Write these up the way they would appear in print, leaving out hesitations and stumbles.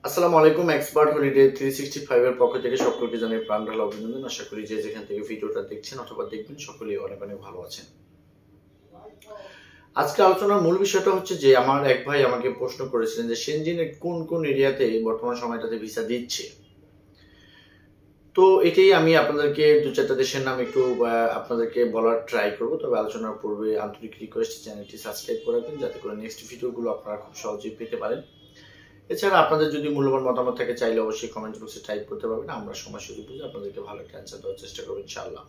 আসসালামু আলাইকুম। Expert holiday 365 এর পক্ষ থেকে সকলকে জানাই প্রাণ ঢালা অভিনন্দন। আশা করি যে যেখান থেকে ভিডিওটা দেখছেন অথবা দেখবেন সকলেই অনেক অনেক ভালো আছেন। আজকে আলোচনার মূল বিষয়টা হচ্ছে যে আমার এক ভাই আমাকে প্রশ্ন করেছিলেন যে শেনজেনের কোন কোন এরিয়াতে বর্তমান সময়টাতে ভিসা দিচ্ছে। তো এটাই আমি আপনাদেরকে দু চারটা দেশের নাম একটু আপনাদেরকে বলার ট্রাই করবো। তবে আলোচনার পূর্বে আন্তরিক রিকোয়েস্ট চ্যানেলটি সাবস্ক্রাইব করে রাখবেন যাতে করে নেক্সট ভিডিওগুলো আপনারা খুব সহজেই পেতে পারেন। এছাড়া আপনাদের যদি মূল্যবান মতামত থাকে চাইলে অবশ্যই কমেন্ট বক্সে টাইপ করতে পারবেন। আমরা সময় সুযোগ বুঝে আপনাদেরকে ভালো একটা অ্যান্সার দেওয়ার চেষ্টা করব ইনশাআল্লাহ।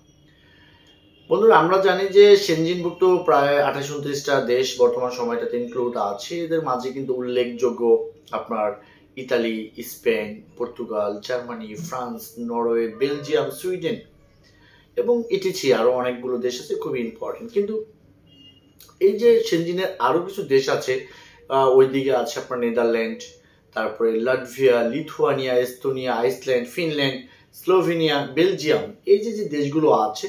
বন্ধুরা, আমরা জানি যে সেনজেনভুক্ত প্রায় 28-29টা দেশ বর্তমান সময়টাতে ইনক্লুড আছে। এদের মাঝে কিন্তু উল্লেখযোগ্য আপনার Italy, Spain, Portugal, Germany, France, Norway, Belgium, Sweden এবং ইটিসি আরো অনেকগুলো দেশ আছে খুবই ইম্পর্টেন্ট। কিন্তু এই যে সেনজেনের আরো কিছু দেশ আছে, ওইদিকে আছে আপনার নেদারল্যান্ড, তারপরে Latvia, Lithuania, Estonia, Iceland, Finland, Slovenia, Belgium, এই যে যে দেশগুলো আছে।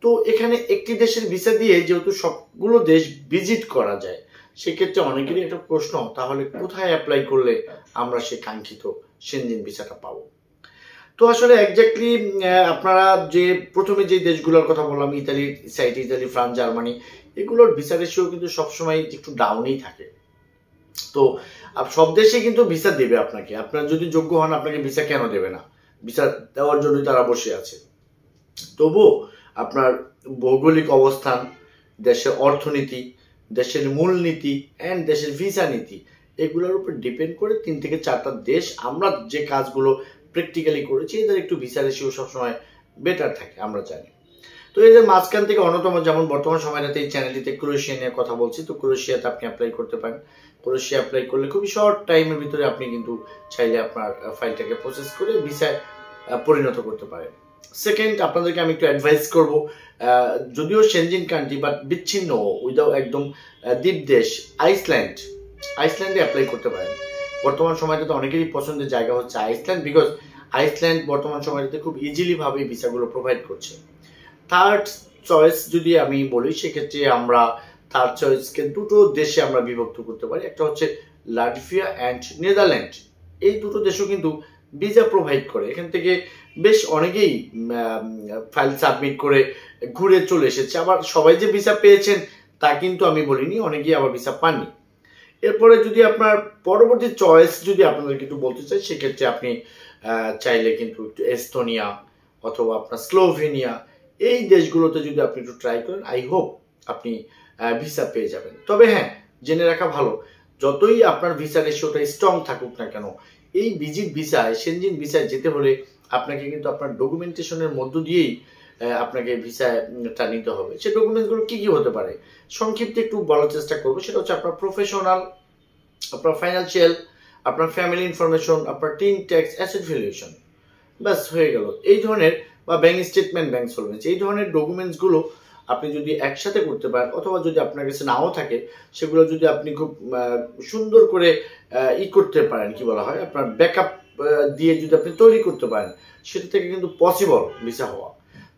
তো এখানে একটি দেশের ভিসা দিয়ে যেহেতু সবগুলো দেশ ভিজিট করা যায়, সেক্ষেত্রে অনেকেরই একটা প্রশ্ন, তাহলে কোথায় অ্যাপ্লাই করলে আমরা সেই কাঙ্ক্ষিত সেনজেন ভিসাটা পাবো। তো আসলে এক্স্যাক্টলি আপনারা যে প্রথমে যে দেশগুলোর কথা বললাম, Italy side, Italy, France, Germany, এগুলোর ভিসা রেশিও কিন্তু সবসময় একটু ডাউনেই থাকে। তো সব দেশে কিন্তু ভিসা দেবে আপনাকে, আপনার যদি যোগ্য হন আপনাকে ভিসা কেন দেবে না? ভিসা দেওয়ার জন্যই তারা বসে আছে। তবুও আপনার ভৌগোলিক অবস্থান, দেশের অর্থনীতি, দেশের মূলনীতি অ্যান্ড দেশের ভিসা নীতি, এগুলোর উপর ডিপেন্ড করে 3 থেকে 4টা দেশ আমরা যে কাজগুলো প্র্যাকটিক্যালি করেছি এদের একটু ভিসা রেশিও সবসময় বেটার থাকে, আমরা জানি। তো এদের মাঝখান থেকে অন্যতম, যেমন বর্তমান সময়টাতে এই চ্যানেলটিতে ক্রোয়েশিয়া নিয়ে কথা বলছি, তো ক্রোয়েশিয়াতে আপনি অ্যাপ্লাই করতে পারেন। ক্রোয়েশিয়া অ্যাপ্লাই করলে খুবই শর্ট টাইমের ভিতরে আপনি কিন্তু চাইলে আপনার ফাইলটাকে প্রসেস করে ভিসায় পরিণত করতে পারেন। সেকেন্ড, আপনাদেরকে আমি একটু অ্যাডভাইস করব, যদিও সেনজেন কান্ট্রি বাট বিচ্ছিন্ন উইদাউট একদম দ্বীপ দেশ, আইসল্যান্ডে অ্যাপ্লাই করতে পারেন। বর্তমান সময়টাতে অনেকেরই পছন্দের জায়গা হচ্ছে আইসল্যান্ড, বিকজ আইসল্যান্ড বর্তমান সময়টাতে খুব ইজিলি ভাবে ভিসাগুলো প্রোভাইড করছে। থার্ড চয়েস যদি আমি বলি, সেক্ষেত্রে আমরা থার্ড চয়েসকে দুটো দেশে আমরা বিভক্ত করতে পারি। একটা হচ্ছে লাটভিয়া অ্যান্ড নেদারল্যান্ড। এই দুটো দেশও কিন্তু ভিসা প্রোভাইড করে। এখান থেকে বেশ অনেকেই ফাইল সাবমিট করে ঘুরে চলে এসেছে। আবার সবাই যে ভিসা পেয়েছেন তা কিন্তু আমি বলিনি, অনেকেই আবার ভিসা পাননি। এরপরে যদি আপনার পরবর্তী চয়েস যদি আপনাদেরকে একটু বলতে চাই, সেক্ষেত্রে আপনি চাইলে কিন্তু একটু এস্তোনিয়া অথবা আপনার স্লোভেনিয়া, এই দেশগুলোতে যদি আপনি একটু ট্রাই করেন, আই হোপ আপনি ভিসা পেয়ে যাবেন। তবে হ্যাঁ, জেনে রাখা ভালো, যতই আপনার ভিসা রেশিওটা স্ট্রং থাকুক না কেন, এই ভিজিট ভিসায়, সেনজেন ভিসায় যেতে হলে আপনাকে কিন্তু আপনার ডকুমেন্টেশনের মধ্য দিয়েই আপনাকে ভিসাটা নিতে হবে। সে ডকুমেন্টসগুলো কি কি হতে পারে সংক্ষিপ্ত একটু বলার চেষ্টা করবো। সেটা হচ্ছে আপনার প্রফেশনাল, আপনার ফাইন্যান্সিয়াল, আপনার ফ্যামিলি ইনফরমেশন, আপনার টিন ট্যাক্স, অ্যাসেট ভ্যালুয়েশন, ব্যাস হয়ে গেল। এই ধরনের, বা ব্যাংক স্টেটমেন্ট, ব্যাংক সলভেন্সি, এই ধরনের ডকুমেন্টসগুলো আপনি যদি একসাথে করতে পারেন, অথবা যদি আপনার কাছে নাও থাকে, সেগুলো যদি আপনি খুব সুন্দর করে করতে পারেন, কি বলা হয়, আপনার ব্যাকআপ দিয়ে যদি আপনি তৈরি করতে পারেন, সেটা থেকে কিন্তু পসিবল ভিসা হওয়া।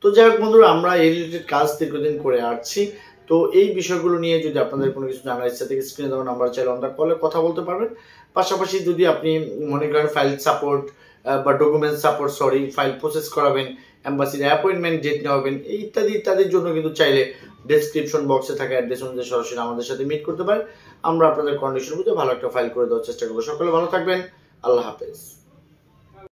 তো যাই হোক বন্ধুরা, আমরা এই রিলেটেড কাজ দীর্ঘদিন করে আসছি। তো এই বিষয়গুলো নিয়ে যদি আপনাদের কোনো কিছু জানার ইচ্ছা থেকে স্ক্রিনে দেওয়া নাম্বার চাইলে অন দ্য কলে কথা বলতে পারবেন। পাশাপাশি যদি আপনি মনে করেন ফাইল সাপোর্ট বা ডকুমেন্ট সাপোর্ট, ফাইল প্রসেস করাবেন, এম্বাসির অ্যাপয়েন্টমেন্ট ডেট নেওয়াবেন, ইত্যাদি ইত্যাদির জন্য কিন্তু চাইলে ডেসক্রিপশন বক্সে থাকা অ্যাড্রেস অনুযায়ী সরাসরি আমাদের সাথে মিট করতে পারেন। আমরা আপনাদের কন্ডিশন বুঝে ভালো একটা ফাইল করে দেওয়ার চেষ্টা করবো। সকলে ভালো থাকবেন। আল্লাহ হাফেজ।